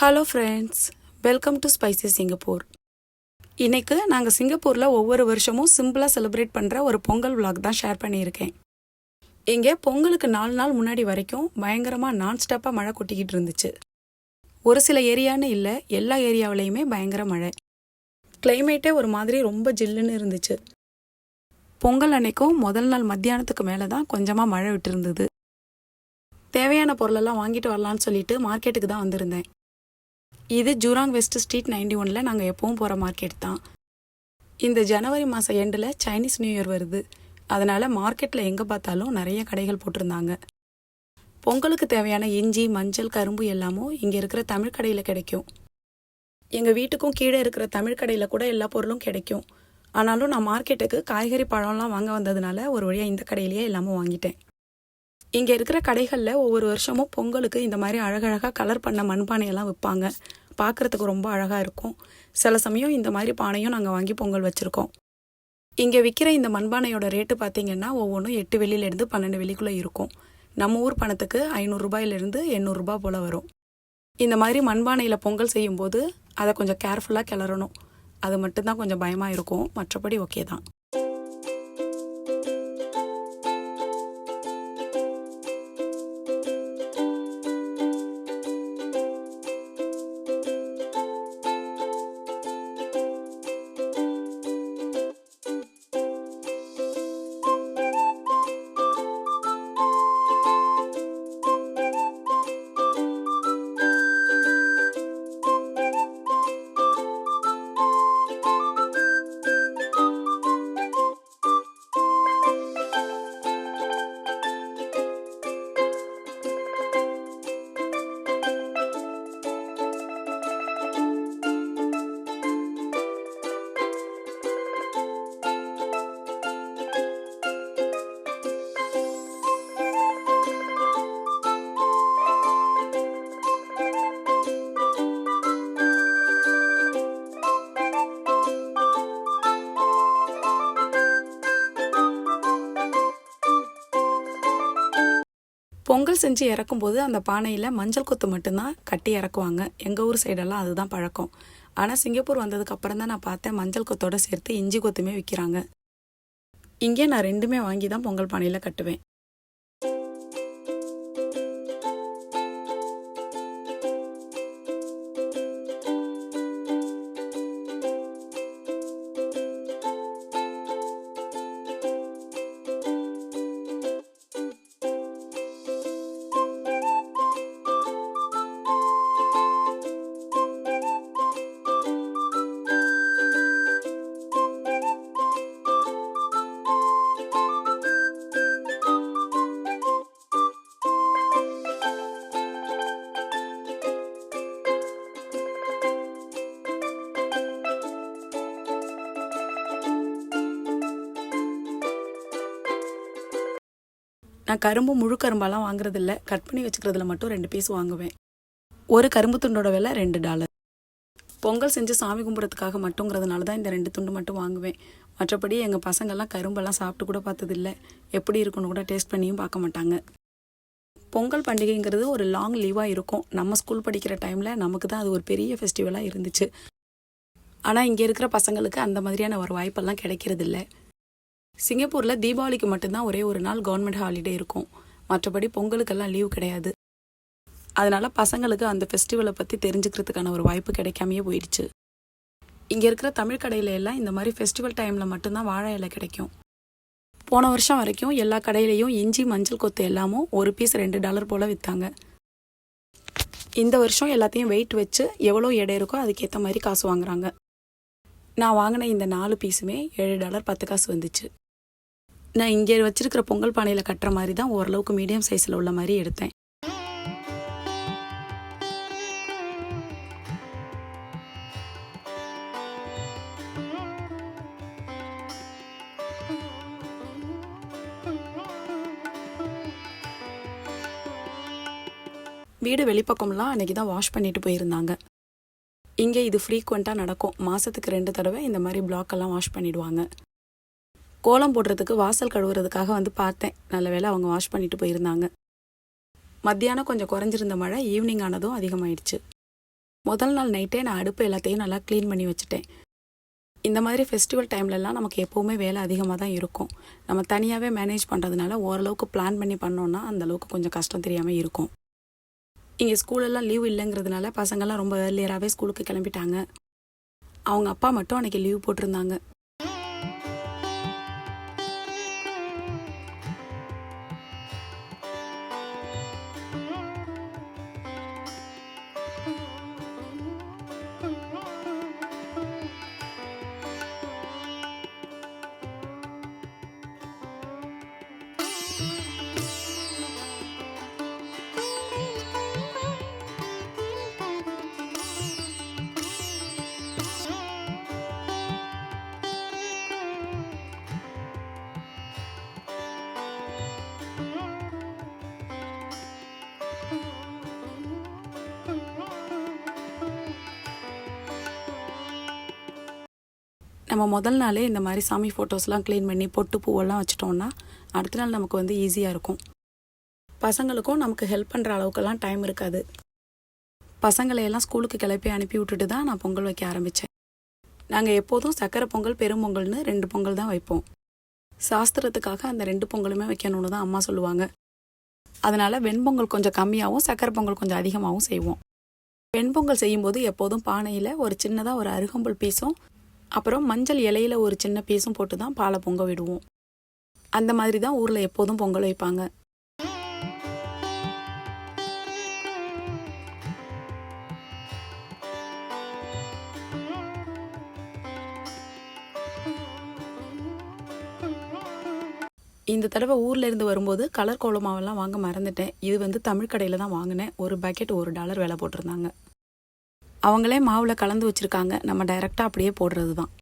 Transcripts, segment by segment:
Hello friends, welcome to spicy Singapore. இன்றைக்கு நாங்கள் சிங்கப்பூரில் ஒவ்வொரு வருஷமும் சிம்பிளாக செலிப்ரேட் பண்ணுற ஒரு பொங்கல் விலாக் தான் ஷேர் பண்ணியிருக்கேன். இங்கே பொங்கலுக்கு 4 நாள் முன்னாடி வரைக்கும் பயங்கரமாக நான்ஸ்டாப்பாக மழை கொட்டிக்கிட்டு இருந்துச்சு. ஒரு சில ஏரியான்னு இல்லை, எல்லா ஏரியாவிலையுமே பயங்கர மழை. கிளைமேட்டே ஒரு மாதிரி ரொம்ப ஜில்லுன்னு இருந்துச்சு. பொங்கல் அன்னைக்கும் முதல் நாள் மத்தியானத்துக்கு மேலே தான் கொஞ்சமாக மழை விட்டு இருந்தது. தேவையான பொருளெல்லாம் வாங்கிட்டு வரலான்னு சொல்லிட்டு மார்க்கெட்டுக்கு தான் வந்திருந்தேன். இது ஜூராங் வெஸ்ட் ஸ்ட்ரீட் 91ல் நாங்கள் எப்பவும் போகிற மார்க்கெட் தான். இந்த ஜனவரி மாதம் எண்டில் சைனீஸ் நியூ இயர் வருது. அதனால் மார்க்கெட்டில் எங்கே பார்த்தாலும் நிறைய கடைகள் போட்டிருந்தாங்க. பொங்கலுக்கு தேவையான இஞ்சி, மஞ்சள், கரும்பு எல்லாமும் இங்கே இருக்கிற தமிழ் கடையில் கிடைக்கும். எங்கள் வீட்டுக்கும் கீழே இருக்கிற தமிழ் கடையில் கூட எல்லா பொருளும் கிடைக்கும். ஆனாலும் நான் மார்க்கெட்டுக்கு காய்கறி பழம்லாம் வாங்க வந்ததுனால ஒரு வழியாக இந்த கடையிலேயே எல்லாமும் வாங்கிட்டேன். இங்கே இருக்கிற கடைகளில் ஒவ்வொரு வருஷமும் பொங்கலுக்கு இந்த மாதிரி அழகழகாக கலர் பண்ண மண்பானையெல்லாம் விற்பாங்க. பார்க்குறதுக்கு ரொம்ப அழகாக இருக்கும். சில சமயம் இந்த மாதிரி பானையும் நாங்கள் வாங்கி பொங்கல் வச்சுருக்கோம். இங்கே விற்கிற இந்த மண்பானையோட ரேட்டு பார்த்திங்கன்னா ஒவ்வொன்றும் 8 வெள்ளியிலேருந்து 12 வெள்ளிக்குள்ளே இருக்கும். நம்ம ஊர் பணத்துக்கு 500 ரூபாயிலிருந்து 800 ரூபாய் போல் வரும். இந்த மாதிரி மண்பானையில் பொங்கல் செய்யும்போது அதை கொஞ்சம் கேர்ஃபுல்லாக கிளறணும். அது மட்டும்தான் கொஞ்சம் பயமாக இருக்கும், மற்றபடி ஓகே தான். பொங்கல் செஞ்சு இறக்கும்போது அந்த பானையில் மஞ்சள் கொத்து மட்டும்தான் கட்டி இறக்குவாங்க. எங்கள் ஊர் சைடெல்லாம் அதுதான் பழக்கம். ஆனால் சிங்கப்பூர் வந்ததுக்கு அப்புறம் தான் நான் பார்த்தேன் மஞ்சள் கொத்தோடு சேர்த்து இஞ்சி கொத்துமே விற்கிறாங்க. இங்கே நான் 2மே வாங்கி தான் பொங்கல் பானையில் கட்டுவேன். நான் கரும்பு முழு கரும்பெல்லாம் வாங்குறதில்ல, கட் பண்ணி வச்சுக்கிறதுல மட்டும் 2 பீஸ் வாங்குவேன். ஒரு கரும்பு துண்டோட விலை $2. பொங்கல் செஞ்சு சாமி கும்பிட்றதுக்காக மட்டுங்கிறதுனால தான் இந்த 2 துண்டு மட்டும் வாங்குவேன். மற்றபடி எங்கள் பசங்கள்லாம் கரும்பெல்லாம் சாப்பிட்டு கூட பார்த்ததில்ல, எப்படி இருக்குன்னு கூட டேஸ்ட் பண்ணியும் பார்க்க மாட்டாங்க. பொங்கல் பண்டிகைங்கிறது ஒரு லாங் லீவாக இருக்கும். நம்ம ஸ்கூல் படிக்கிற டைமில் நமக்கு தான் அது ஒரு பெரிய ஃபெஸ்டிவலாக இருந்துச்சு. ஆனால் இங்கே இருக்கிற பசங்களுக்கு அந்த மாதிரியான ஒரு வாய்ப்பெல்லாம் கிடைக்கிறதில்ல. சிங்கப்பூரில் தீபாவளிக்கு மட்டும்தான் ஒரே ஒரு நாள் கவர்மெண்ட் ஹாலிடே இருக்கும். மற்றபடி பொங்கலுக்கெல்லாம் லீவ் கிடையாது. அதனால் பசங்களுக்கு அந்த ஃபெஸ்டிவலை பற்றி தெரிஞ்சுக்கிறதுக்கான ஒரு வாய்ப்பு கிடைக்காமையே போயிடுச்சு. இங்கே இருக்கிற தமிழ் கடையில எல்லாம் இந்த மாதிரி ஃபெஸ்டிவல் டைமில் மட்டும்தான் வாழை இலை கிடைக்கும். போன வருஷம் வரைக்கும் எல்லா கடையிலையும் இஞ்சி, மஞ்சள் கொத்து எல்லாமும் ஒரு பீஸ் $2 போல் விற்றாங்க. இந்த வருஷம் எல்லாத்தையும் வெயிட் வச்சு எவ்வளோ எடை இருக்கோ அதுக்கேற்ற மாதிரி காசு வாங்குறாங்க. நான் வாங்கின இந்த 4 பீஸுமே $7 10 காசு வந்துச்சு. நான் இங்கே வச்சிருக்கிற பொங்கல் பானையில் கட்டுற மாதிரி தான் ஓரளவுக்கு மீடியம் சைஸில் உள்ள மாதிரி எடுத்தேன். வீடு வெளிப்பக்கம்லாம் அன்றைக்கி தான் வாஷ் பண்ணிட்டு போயிருந்தாங்க. இங்கே இது ஃப்ரீக்வெண்ட்டாக நடக்கும். மாதத்துக்கு 2 தடவை இந்த மாதிரி பிளாக்கெல்லாம் வாஷ் பண்ணிவிடுவாங்க. கோலம் போடுறதுக்கு வாசல் கழுவுறதுக்காக வந்து பார்த்தேன். நல்ல வேளை அவங்க வாஷ் பண்ணிட்டு போயிருந்தாங்க. மத்தியானம் கொஞ்சம் குறைஞ்சிருந்த மழை ஈவினிங் ஆனதும் அதிகமாயிடுச்சு. முதல் நாள் நைட்டே நான் அடுப்பு எல்லாத்தையும் நல்லா க்ளீன் பண்ணி வச்சுட்டேன். இந்த மாதிரி ஃபெஸ்டிவல் டைம்லலாம் நமக்கு எப்போவுமே வேலை அதிகமாக தான் இருக்கும். நம்ம தனியாகவே மேனேஜ் பண்ணுறதுனால ஓரளவுக்கு பிளான் பண்ணி பண்ணோன்னா அந்தளவுக்கு கொஞ்சம் கஷ்டம் தெரியாமல் இருக்கும். இங்கே ஸ்கூலெல்லாம் லீவ் இல்லைங்கிறதுனால பசங்கள்லாம் ரொம்ப ஏர்லியராகவே ஸ்கூலுக்கு கிளம்பிட்டாங்க. அவங்க அப்பா மட்டும் அன்றைக்கி லீவ் போட்டிருந்தாங்க. நம்ம முதல் நாளே இந்த மாதிரி சாமி ஃபோட்டோஸ்லாம் க்ளீன் பண்ணி பொட்டு பூவெல்லாம் வச்சிட்டோம்னா அடுத்த நாள் நமக்கு வந்து ஈஸியாக இருக்கும். பசங்களுக்கும் நமக்கு ஹெல்ப் பண்ணுற அளவுக்கெல்லாம் டைம் இருக்காது. பசங்களையெல்லாம் ஸ்கூலுக்கு கிளப்பி அனுப்பி விட்டுட்டு தான் நான் பொங்கல் வைக்க ஆரம்பித்தேன். நாங்கள் எப்போதும் சக்கரை பொங்கல் பெரும்பொங்கல்னு 2 பொங்கல் தான் வைப்போம். சாஸ்திரத்துக்காக அந்த 2 பொங்கலுமே வைக்கணும்னு தான் அம்மா சொல்லுவாங்க. அதனால் வெண்பொங்கல் கொஞ்சம் கம்மியாகவும் சக்கரை பொங்கல் கொஞ்சம் அதிகமாகவும் செய்வோம். வெண்பொங்கல் செய்யும்போது எப்போதும் பானையில் ஒரு சின்னதாக ஒரு அருகம்புல் பீஸும் அப்புறம் மஞ்சள் இலையில ஒரு சின்ன பீஸும் போட்டு தான் பாலை பொங்க விடுவோம். அந்த மாதிரி தான் ஊரில் எப்போதும் பொங்கல் வைப்பாங்க. இந்த தடவை ஊரில் இருந்து வரும்போது கலர் கோல மாவெல்லாம் வாங்க மறந்துட்டேன். இது வந்து தமிழ் கடையில் தான் வாங்கினேன். ஒரு பக்கெட் $1 விலை போட்டிருந்தாங்க. அவங்களே மாவில் கலந்து வச்சுருக்காங்க. நம்ம டைரெக்டாக அப்படியே போடுறது தான்.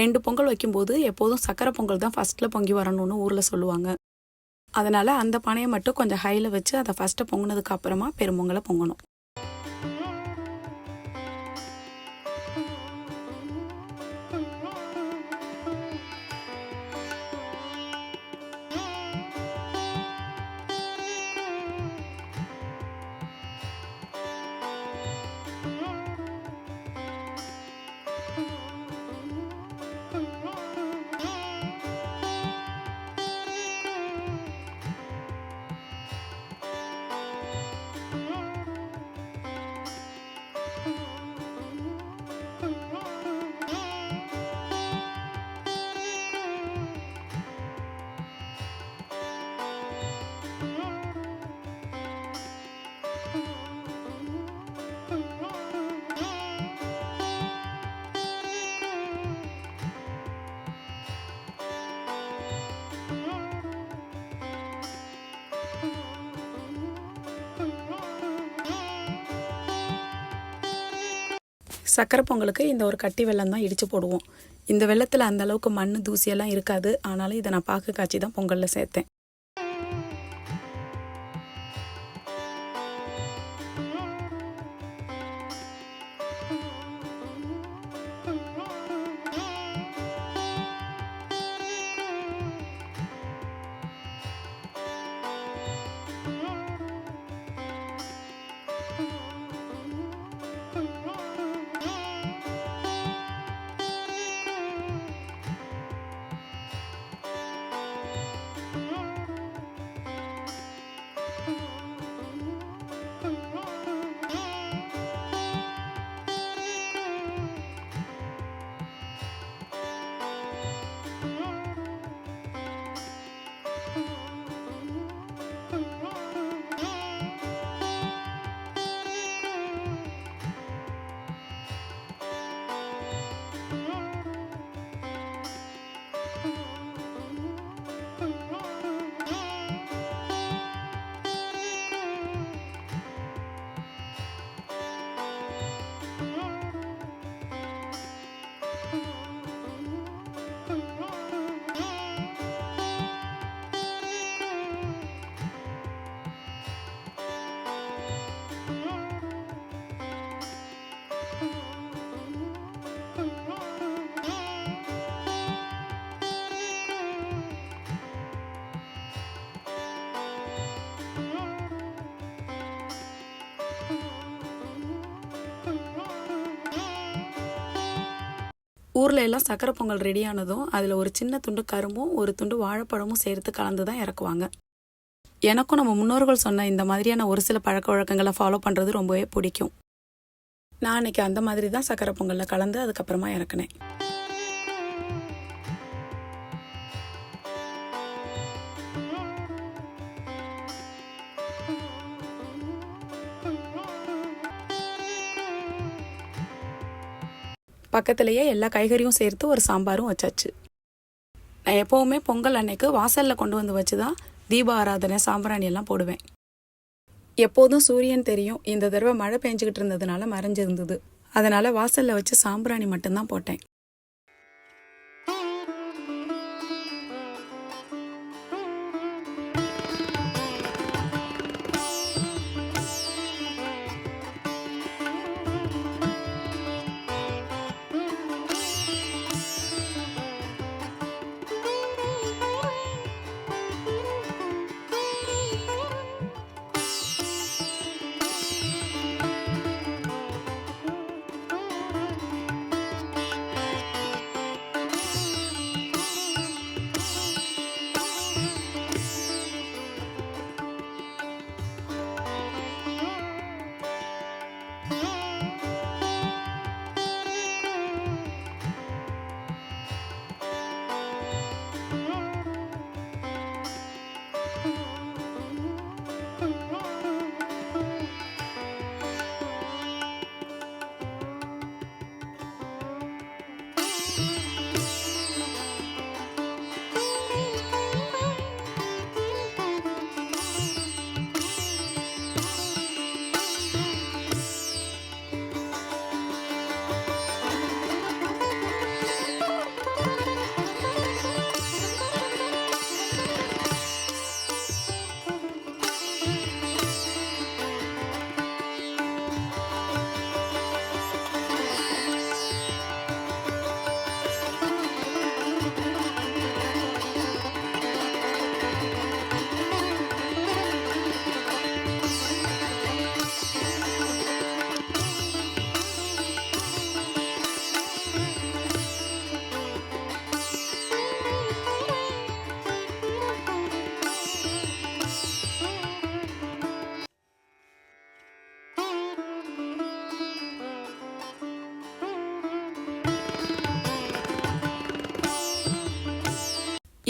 ரெண்டு பொங்கல் வைக்கும்போது எப்போதும் சக்கரை பொங்கல் தான் ஃபஸ்ட்டில் பொங்கி வரணும்னு ஊரில் சொல்லுவாங்க. அதனால் அந்த பானையை மட்டும் கொஞ்சம் ஹையில் வச்சு அதை ஃபஸ்ட்டு பொங்கினதுக்கு அப்புறமா பெரும்பொங்கலை பொங்கணும். சக்கரை பொங்கலுக்கு இந்த ஒரு கட்டி வெல்லம் தான் இடித்து போடுவோம். இந்த வெல்லத்தில் அந்த அளவுக்கு மண் தூசியெல்லாம் இருக்காது. ஆனாலும் இதை நான் பாகு காய்ச்சி தான் பொங்கலில் சேர்த்தேன். ஊரில் எல்லாம் சக்கரை பொங்கல் ரெடியானதும் அதில் ஒரு சின்ன துண்டு கரும்பும் ஒரு துண்டு வாழைப்பழமும் சேர்த்து கலந்து தான் இறக்குவாங்க. எனக்கும் நம்ம முன்னோர்கள் சொன்ன இந்த மாதிரியான ஒரு சில பழக்க வழக்கங்களை ஃபாலோ பண்ணுறது ரொம்பவே பிடிக்கும். நான் அன்னைக்கு அந்த மாதிரி தான் சக்கரை பொங்கலில் கலந்து அதுக்கப்புறமா இறக்குனேன். பக்கத்துலேயே எல்லா காய்கறியும் சேர்த்து ஒரு சாம்பாரும் வச்சாச்சு. நான் எப்போவுமே பொங்கல் அன்னைக்கு வாசலில் கொண்டு வந்து வச்சு தான் தீப ஆராதனை சாம்பிராணி எல்லாம் போடுவேன். எப்போதும் சூரியன் தெரியும். இந்த தடவை மழை பெஞ்சிக்கிட்டு இருந்ததுனால மறைஞ்சிருந்தது. அதனால் வாசலில் வச்சு சாம்பிராணி மட்டும்தான் போட்டேன்.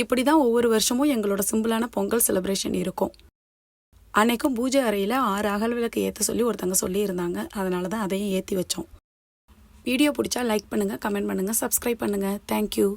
இப்படி தான் ஒவ்வொரு வருஷமும் எங்களோட சிம்பிளான பொங்கல் செலிப்ரேஷன் இருக்கும். அன்னைக்கும் பூஜை அறையில் 6 அகல் விளக்கு ஏற்ற சொல்லி ஒருத்தங்க சொல்லியிருந்தாங்க. அதனால தான் அதையும் ஏற்றி வச்சோம். வீடியோ பிடிச்சா லைக் பண்ணுங்கள், கமெண்ட் பண்ணுங்கள், சப்ஸ்கிரைப் பண்ணுங்கள். தேங்க்யூ.